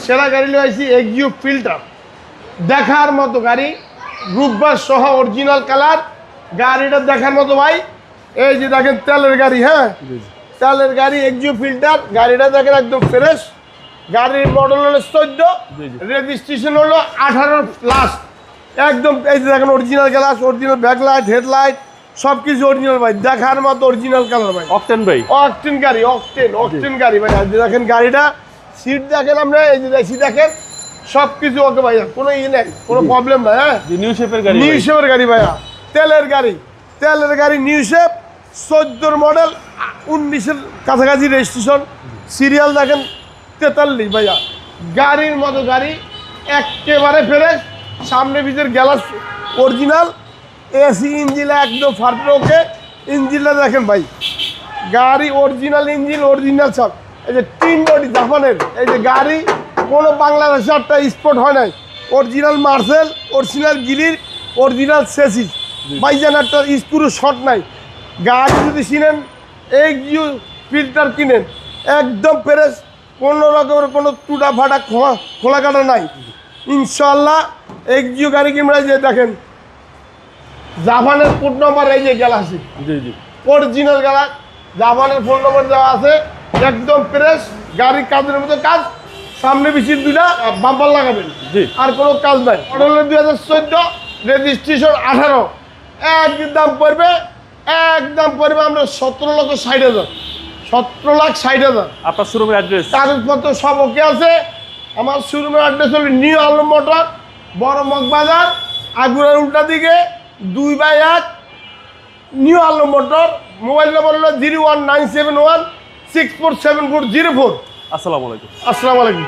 সেরা গাড়ি লাইছি এক্সিও ফিল্টার, দেখার মতো গাড়ি, রূপবাস সহ অরিজিনাল কালার, গাড়িটা দেখার মতো ভাই। এই যে দেখেন তেলের গাড়ি, হ্যাঁ তেলের গাড়ি এক্সিও ফিল্টার, গাড়িটা দেখেন একদম ফ্রেশ। গাড়ির মডেল হলো 14, রেজিস্ট্রেশন হলো 18+। একদম এই যে দেখেন original glass, original backlight, headlight সব কিছু অরিজিনাল ভাই, দেখার মতো অরিজিনাল কালার ভাই। অকটেন ভাই, অকটেন গাড়ি, অকটেন গাড়ি ভাই। দেখেন গাড়িটা, সিট দেখেন, আমরা এই যে সিট দেখেন, সব কিছু ওকে ভাইয়া, কোনো নেই, কোনো প্রবলেম নাই। হ্যাঁ নিউ শেপের গাড়ি, নিউ শেপের গাড়ি ভাইয়া, তেলের গাড়ি, তেলের গাড়ি নিউ শেপ, 14 মডেল, 19-এর কাছাকাছি রেজিস্ট্রেশন, সিরিয়াল দেখেন 43 ভাইয়া। গাড়ির মতো গাড়ি, একেবারে ফ্রেশ, সামনে পিছের গ্লাস অরিজিনাল, এসি ইঞ্জিন একদম ফার্স্ট ওকে। ইঞ্জিনটা দেখেন ভাই, গাড়ি অরিজিনাল ইঞ্জিন, অরিজিনাল সব। এই যে তিন বডি জাপানের, এই যে গাড়ি কোনো বাংলাদেশে একটা স্পট হয় নাই, অরিজিনাল মার্সেল, অরিজিনাল গিলির, অরিজিনাল সেসিস, বাইজান একটা স্ক্রু শর্ট নাই। গাড়ি যদি কিনেন এক্সিও ফিল্টার কিনেন, একদম ফ্রেশ, কোনো রকমের কোনো টুটা ফাটা খোলা কাটা নাই ইনশাল্লাহ। এক্সিও গাড়ি কিনবেন, যে দেখেন জাপানের কোড নম্বর, এই যে গ্যালাক্সি অরিজিনাল গ্যালাক্সি, জাপানের ফোন নম্বর দেওয়া আছে, একদম ফ্রেশ গাড়ির কাজের মতো কাজ, সামনে পিছিয়ে দুইটা বাম্পার লাগাবেন, আর কোনো কাজ নাই। মডেল 2014, রেজিস্ট্রেশন 18, একদম পড়বে আমরা 17,60,000, 17,60,000। আপনার শোরুমের অ্যাড্রেস, কাগজপত্র সব ওকে আছে। আমার শোরুমের অ্যাড্রেস হলো নিউ আলম মোটর, বড় মগবাজার, আগুনের উল্টা দিকে 2/1 নিউ আলম মোটর। মোবাইল নম্বর হলো 01971647404। আসসালামু আলাইকুম। আসসালামু আলাইকুম।